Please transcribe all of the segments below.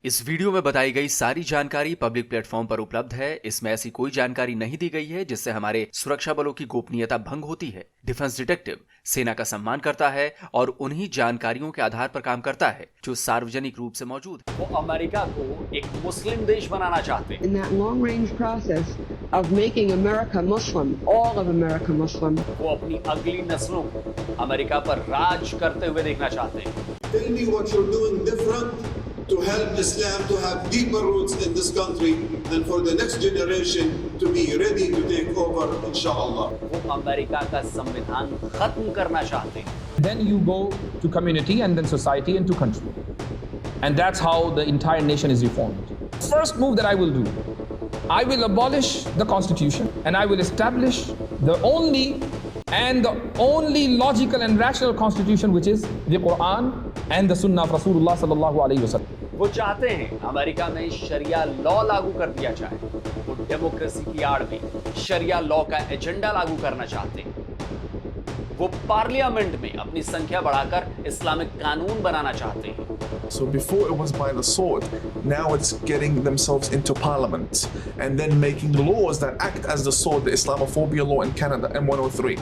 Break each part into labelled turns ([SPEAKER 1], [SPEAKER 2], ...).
[SPEAKER 1] इस वीडियो में बताई गई सारी जानकारी पब्लिक प्लेटफॉर्म पर उपलब्ध है। इसमें ऐसी कोई जानकारी नहीं दी गई है जिससे हमारे सुरक्षा बलों की गोपनीयता भंग होती है। डिफेंस डिटेक्टिव सेना का सम्मान करता है और उन्हीं जानकारियों के आधार पर काम करता है जो सार्वजनिक रूप से मौजूद है।
[SPEAKER 2] वो अमेरिका को एक मुस्लिम देश बनाना चाहते हैं।
[SPEAKER 3] In that long-range process of making America Muslim, all of America Muslim.
[SPEAKER 2] वो अपनी अगली नस्लों को अमेरिका पर राज करते हुए देखना चाहते हैं।
[SPEAKER 4] Tell me what you're doing different to help Islam to have deeper roots in this country and for the next generation to be ready to take over, inshallah.
[SPEAKER 2] वो अमेरिका का संविधान खत्म करना चाहते हैं।
[SPEAKER 5] Then you go to community and then society and to country. And that's how the entire nation is reformed. First move that I will do, I will abolish the constitution and I will establish the only logical and rational constitution, which is the Quran and the Sunnah of Rasulullah sallallahu alaihi wasallam.
[SPEAKER 2] वो चाहते हैं America में शरिया law लागू कर दिया जाए। वो democracy की आड़ में शरिया लॉ का एजेंडा लागू करना चाहते हैं। वो पार्लियामेंट में अपनी संख्या बढ़ाकर इस्लामिक कानून बनाना चाहते हैं।
[SPEAKER 6] So before it was by the sword, now it's getting themselves into parliament and then making laws that act as the sword, the Islamophobia law in Canada, M103.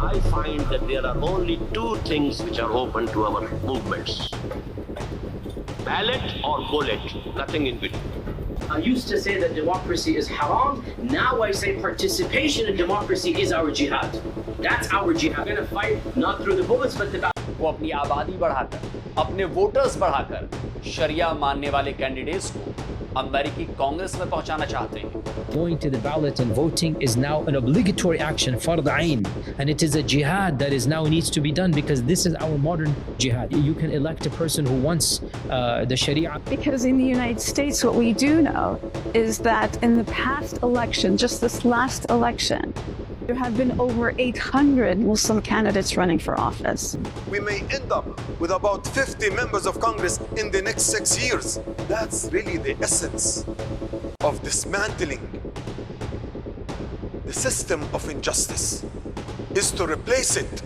[SPEAKER 7] I find that there are only two things which are open to our movements. Ballot or bullet, nothing in between.
[SPEAKER 8] I used to say that democracy is haram. Now I say participation in democracy is our jihad. That's our jihad. We're going to fight not through the bullets, but the
[SPEAKER 2] वो अपनी आबादी बढ़ाकर, अपने voters बढ़ाकर शरिया मानने वाले candidates को अमेरिकी कांग्रेस में पहुंचाना चाहते हैं।
[SPEAKER 9] Going to the ballot and voting is now an obligatory action, fard ain, and it is a jihad that is now needs to be done because this is our modern jihad. You can elect a person who wants the Sharia.
[SPEAKER 10] Because in the United States, what we do know is that in the past election, just this last election, there have been over 800 Muslim candidates running for office.
[SPEAKER 4] We may end up with about 50 members of Congress in the next 6 years. That's really the essence of dismantling the system of injustice, is to replace it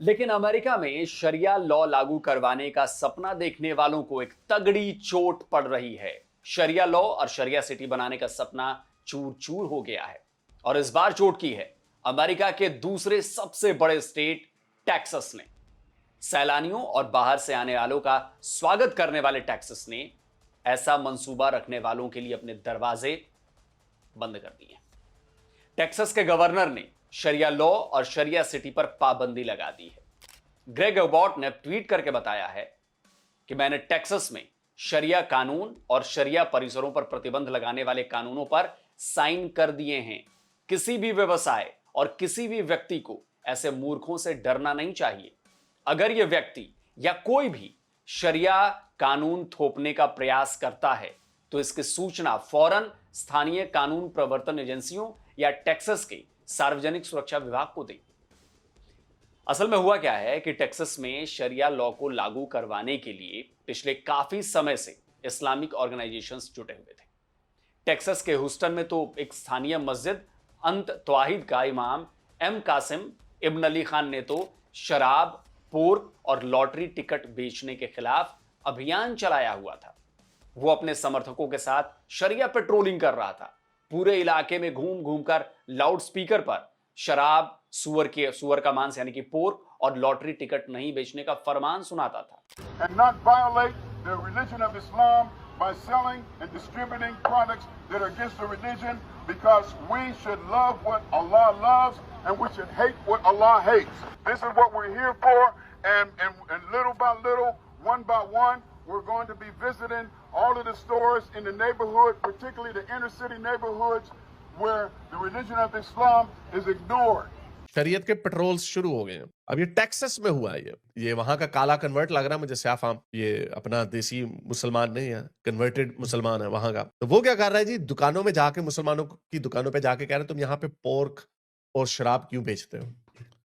[SPEAKER 2] लेकिन America में शरिया law लागू करवाने का सपना देखने वालों को एक तगड़ी चोट पड़ रही है। शरिया लॉ और शरिया सिटी बनाने का सपना चूर चूर हो गया है और इस बार चोट की है अमेरिका के दूसरे सबसे बड़े स्टेट टेक्सास ने। सैलानियों और बाहर से आने वालों का स्वागत करने वाले टेक्सास ने ऐसा मंसूबा रखने वालों के लिए अपने दरवाजे बंद कर दिए। टेक्सास के गवर्नर ने शरिया लॉ और शरिया सिटी पर पाबंदी लगा दी है। ग्रेग अबॉट ने ट्वीट करके बताया है कि मैंने टेक्सास में शरिया कानून और शरिया परिसरों पर प्रतिबंध लगाने वाले कानूनों पर साइन कर दिए हैं। किसी भी व्यवसाय और किसी भी व्यक्ति को ऐसे मूर्खों से डरना नहीं चाहिए। अगर यह व्यक्ति या कोई भी शरिया कानून थोपने का प्रयास करता है तो इसकी सूचना फौरन स्थानीय कानून प्रवर्तन एजेंसियों या टेक्सास के सार्वजनिक सुरक्षा विभाग को दें। असल में हुआ क्या है कि टेक्सास में शरिया लॉ को लागू करवाने के लिए पिछले काफी समय से इस्लामिक ऑर्गेनाइजेशंस जुटे हुए थे। टेक्सास के ह्यूस्टन में तो एक स्थानीय मस्जिद अंत तौहीद का इमाम एम कासिम इब्न अली खान ने तो शराब, पोर्क और लॉटरी टिकट बेचने के खिलाफ अभियान चलाया हुआ था। वो अपने समर्थकों के साथ शरिया पेट्रोलिंग कर रहा था। पूरे इलाके में घूम घूमकर लाउड स्पीकर पर शराब, सुअर का मांस यानी कि पोर्क और लॉटरी टिकट नहीं बेचने का फरमान सुनाता था।
[SPEAKER 11] And not violate the religion of Islam by selling and distributing products that are against the religion, because we should love what Allah loves and we should hate what Allah hates. This is what we're here for, and little by little, one by one, we're going to be visiting all of the stores in the neighborhood, particularly the inner city neighborhoods where the religion of Islam is ignored.
[SPEAKER 12] शरीयत के patrols शुरू हो गए हैं। अब ये Texas में हुआ है। ये वहां का काला कन्वर्ट लग रहा है मुझे, स्याफाम। ये अपना देसी मुसलमान नहीं है, कन्वर्टेड मुसलमान है वहां का। तो वो क्या कर रहा है जी, दुकानों में जाके, मुसलमानों की दुकानों पे जाके कह रहे हैं तुम यहाँ पे पोर्क और शराब क्यों बेचते हो।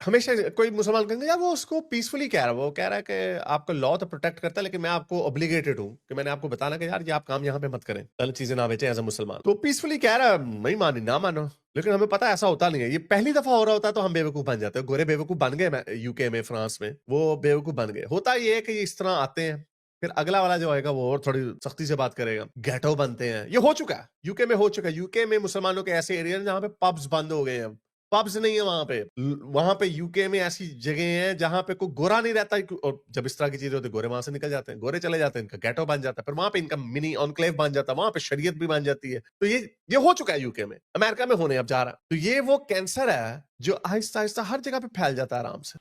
[SPEAKER 12] हमेशा कोई मुसलमान कहेंगे यार वो उसको पीसफुली कह रहा है, वो कह रहा है कि आपका लॉ तो प्रोटेक्ट करता है लेकिन मैं आपको ऑब्लिगेटेड हूं कि मैंने आपको बताना कि यार ये आप काम यहाँ पे मत करें, गलत चीजें ना बेचें एज अ मुसलमान। तो पीसफुली कह रहा है, नहीं मानी ना मानो, लेकिन हमें पता है ऐसा होता नहीं है। ये पहली दफा हो रहा होता है तो हम बेवकूफ बन जाते हैं। गोरे बेवकूफ बन गए यूके में, फ्रांस में वो बेवकूफ बन गए। होता ये है कि ये इस तरह आते हैं, फिर अगला वाला जो आएगा वो और थोड़ी सख्ती से बात करेगा, गेटो बनते हैं। ये हो चुका है, यूके में हो चुका है। यूके में मुसलमानों के ऐसे एरिया जहां पे पब्स बंद हो गए हैं, पब्स नहीं है वहां पे यूके में ऐसी जगह हैं जहां पे कोई गोरा नहीं रहता, और जब इस तरह की चीजें होती है गोरे वहां से निकल जाते हैं, गोरे चले जाते हैं, इनका गेटो बन जाता है, फिर वहां पे इनका मिनी ऑनक्लेव बन जाता है, वहां पे शरीयत भी बन जाती है। तो ये हो चुका है यूके में, अमेरिका में होने अब जा रहा है। तो ये वो कैंसर है जो आहिस्ता आहिस्ता हर जगह पे फैल जाता है आराम से।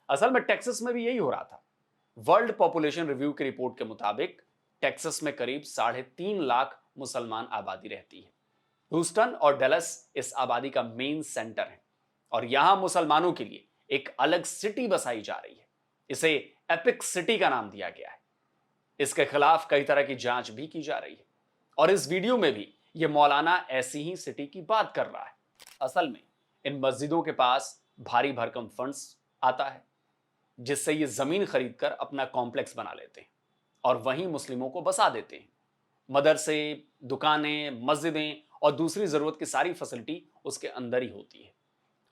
[SPEAKER 2] असल में टेक्सास में भी यही हो रहा था। वर्ल्ड पॉपुलेशन रिव्यू की रिपोर्ट के मुताबिक टेक्सास में करीब 3.5 लाख मुसलमान आबादी रहती है। ह्यूस्टन और डैलस इस आबादी का मेन सेंटर है और यहां मुसलमानों के लिए एक अलग सिटी बसाई जा रही है। इसे एपिक सिटी का नाम दिया गया है। इसके खिलाफ कई तरह की जांच भी की जा रही है और इस वीडियो में भी यह मौलाना ऐसी ही सिटी की बात कर रहा है। असल में इन मस्जिदों के पास भारी भरकम फंड्स आता है जिससे ये जमीन खरीदकर अपना कॉम्प्लेक्स बना लेते हैं और वहीं मुस्लिमों को बसा देते हैं। मदरसे, दुकानें, मस्जिदें और दूसरी जरूरत की सारी फैसिलिटी उसके अंदर ही होती है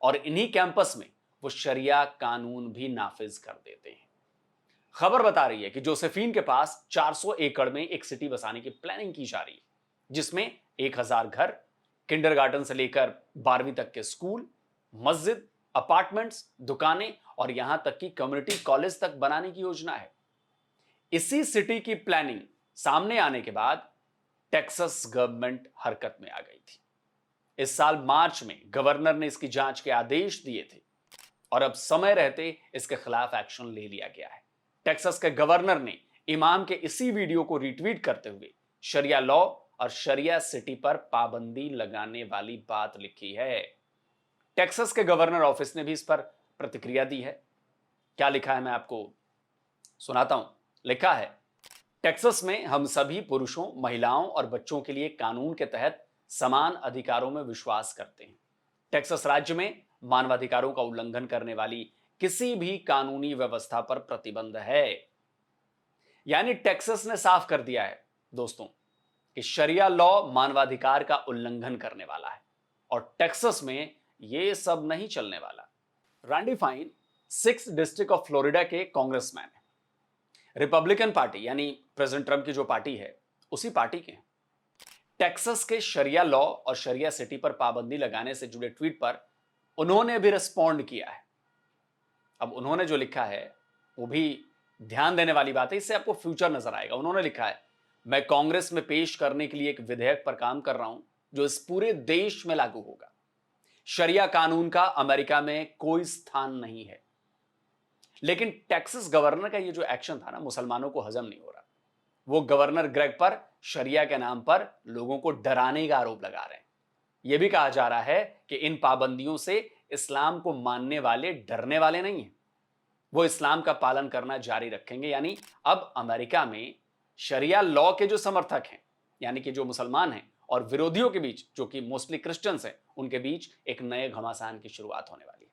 [SPEAKER 2] और इन्हीं कैंपस में वो शरिया कानून भी नाफिज कर देते हैं। खबर बता रही है कि जोसेफीन के पास 400 एकड़ में एक सिटी बसाने की प्लानिंग की जा रही है जिसमें 1000 घर, किंडरगार्टन से लेकर 12वीं तक के स्कूल, मस्जिद, अपार्टमेंट्स, दुकानें और यहां तक कि कम्युनिटी कॉलेज तक बनाने की योजना है। इसी सिटी की प्लानिंग सामने आने के बाद टेक्सास गवर्नमेंट हरकत में आ गई थी। इस साल मार्च में गवर्नर ने इसकी जांच के आदेश दिए थे और अब समय रहते इसके खिलाफ एक्शन ले लिया गया है। टेक्सास के गवर्नर ने इमाम के इसी वीडियो को रिट्वीट करते हुए शरिया लॉ और शरिया सिटी पर पाबंदी लगाने वाली बात लिखी है। टेक्सास के गवर्नर ऑफिस ने भी इस पर प्रतिक्रिया दी है। क्या लिखा है मैं आपको सुनाता हूं। लिखा है, टेक्सास में हम सभी पुरुषों, महिलाओं और बच्चों के लिए कानून के तहत समान अधिकारों में विश्वास करते हैं। टेक्सास राज्य में मानवाधिकारों का उल्लंघन करने वाली किसी भी कानूनी व्यवस्था पर प्रतिबंध है। यानी टेक्सास ने साफ कर दिया है दोस्तों कि शरिया लॉ मानवाधिकार का उल्लंघन करने वाला है और टेक्सास में यह सब नहीं चलने वाला। Randy fine 6th district of Florida के कांग्रेसमैन है। रिपब्लिकन पार्टी यानी प्रेसिडेंट ट्रंप की जो पार्टी है उसी पार्टी के हैं। टेक्सास के शरिया लॉ और शरिया सिटी पर पाबंदी लगाने से जुड़े ट्वीट पर उन्होंने भी रिस्पॉन्ड किया है। अब उन्होंने जो लिखा है वो भी ध्यान देने वाली बात है, इससे आपको फ्यूचर नजर आएगा। उन्होंने लिखा है, मैं कांग्रेस में पेश करने के लिए एक विधेयक पर काम कर रहा हूं जो इस पूरे देश में लागू होगा। शरिया कानून का अमेरिका में कोई स्थान नहीं है। लेकिन टेक्सास गवर्नर का ये जो एक्शन था ना, मुसलमानों को हजम नहीं हो रहा। वो गवर्नर ग्रेग पर शरिया के नाम पर लोगों को डराने का आरोप लगा रहे हैं। यह भी कहा जा रहा है कि इन पाबंदियों से इस्लाम को मानने वाले डरने वाले नहीं हैं, वो इस्लाम का पालन करना जारी रखेंगे। यानी अब अमेरिका में शरिया लॉ के जो समर्थक हैं, यानी कि जो मुसलमान हैं, और विरोधियों के बीच, जो कि मोस्टली क्रिश्चियंस हैं, उनके बीच एक नए घमासान की शुरुआत होने वाली है।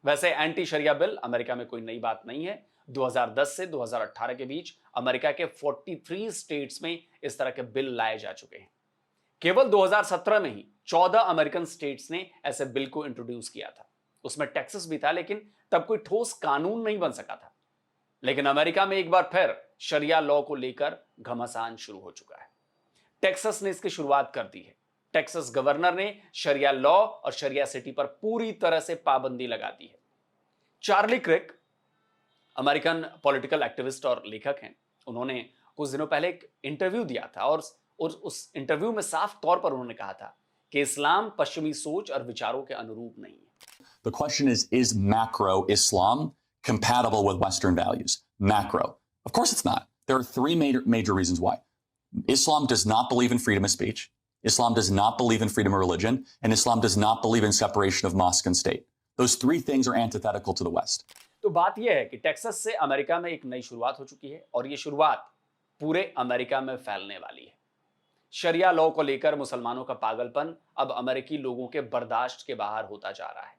[SPEAKER 2] वैसे एंटी शरिया बिल अमेरिका में कोई नई बात नहीं है। 2010 से 2018 के बीच अमेरिका के 43 स्टेट्स में इस तरह के बिल लाए जा चुके हैं। केवल 2017 में ही 14 अमेरिकन स्टेट्स ने ऐसे बिल को इंट्रोड्यूस किया था। उसमें टेक्सास भी था, लेकिन तब कोई ठोस कानून नहीं बन सका था। लेकिन अमेरिका में एक बार फिर शरिया लॉ को लेकर घमासान शुरू हो चुका है। टेक्सास ने इसकी शुरुआत कर दी है। टेक्सास गवर्नर ने शरिया लॉ और शरिया सिटी पर पूरी तरह से पाबंदी लगा दी है। चार्ली क्रिक अमेरिकन पॉलिटिकल एक्टिविस्ट और लेखक हैं। उन्होंने कुछ दिनों पहले एक इंटरव्यू दिया था और उस इंटरव्यू में साफ तौर पर उन्होंने कहा था कि इस्लाम पश्चिमी सोच और विचारों के अनुरूप नहीं है।
[SPEAKER 13] The question is macro Islam compatible with Western values? Macro. Of course it's not. There are three major reasons why. Islam does not believe in freedom of speech. Islam does not believe in freedom of religion. And Islam does not believe in separation of mosque and state. Those three things are antithetical to the West.
[SPEAKER 2] तो बात यह है कि Texas से America में एक नई शुरुआत हो चुकी है और ये शुरुआत पूरे अमेरिका में फैलने वाली है। शरिया लॉ को लेकर मुसलमानों का पागलपन अब अमेरिकी लोगों के बर्दाश्त के बाहर होता जा रहा है।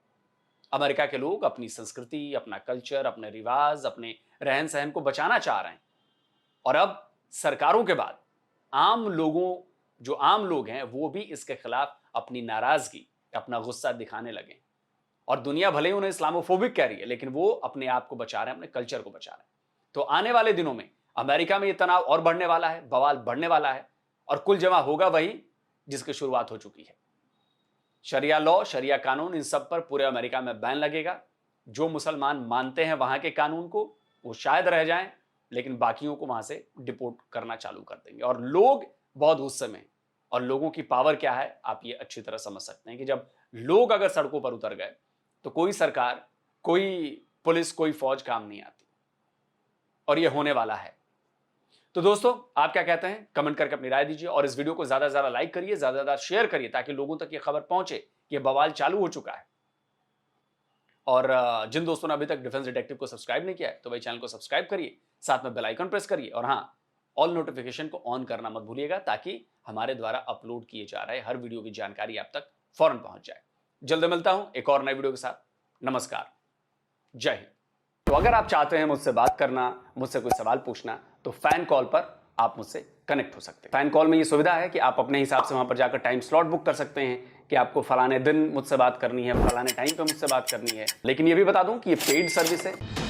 [SPEAKER 2] अमेरिका के लोग अपनी संस्कृति, अपना कल्चर, अपने रिवाज, अपने रहन सहन को बचाना चाह रहे हैं। और अब सरकारों के बाद आम लोग हैं वो भी इसके खिलाफ अपनी नाराजगी, अपना गुस्सा दिखाने लगे। और दुनिया भले ही उन्हें इस्लामोफोबिक कह रही है, लेकिन वो अपने आप को बचा रहे हैं, अपने कल्चर को बचा रहे हैं। तो आने वाले दिनों में अमेरिका में ये तनाव और बढ़ने वाला है, बवाल बढ़ने वाला है, और कुल जमा होगा वही जिसकी शुरुआत हो चुकी है। शरिया लॉ, शरिया कानून, इन सब पर पूरे अमेरिका में बैन लगेगा। जो मुसलमान मानते हैं वहां के कानून को वो शायद रह जाएं, लेकिन बाकियों को वहां से डिपोर्ट करना चालू कर देंगे। और लोग बहुत गुस्से में, और लोगों की पावर क्या है आप ये अच्छी तरह समझ सकते हैं कि जब लोग अगर सड़कों पर उतर गए तो कोई सरकार, कोई पुलिस, कोई फौज काम नहीं आती। और ये होने वाला है। तो दोस्तों, आप क्या कहते हैं? कमेंट करके अपनी राय दीजिए, और इस वीडियो को ज्यादा से ज्यादा लाइक करिए, ज्यादा से ज्यादा शेयर करिए, ताकि लोगों तक ये खबर पहुंचे कि ये बवाल चालू हो चुका है। और जिन दोस्तों ने अभी तक डिफेंस डिटेक्टिव को सब्सक्राइब नहीं किया है तो वही चैनल को सब्सक्राइब करिए, साथ में बेल आइकन प्रेस करिए, और हाँ, ऑल नोटिफिकेशन को ऑन करना मत भूलिएगा, ताकि हमारे द्वारा अपलोड किए जा रहे हर वीडियो की जानकारी आप तक फौरन पहुंच जाए। जल्द मिलता हूं एक और नई वीडियो के साथ। नमस्कार, जय हिंद। तो अगर आप चाहते हैं मुझसे बात करना, मुझसे कोई सवाल पूछना, तो फैन कॉल पर आप मुझसे कनेक्ट हो सकते हैं। फैन कॉल में ये सुविधा है कि आप अपने हिसाब से वहां पर जाकर टाइम स्लॉट बुक कर सकते हैं कि आपको फलाने दिन मुझसे बात करनी है, फलाने टाइम पे मुझसे बात करनी है। लेकिन ये भी बता दूं कि ये पेड सर्विस है।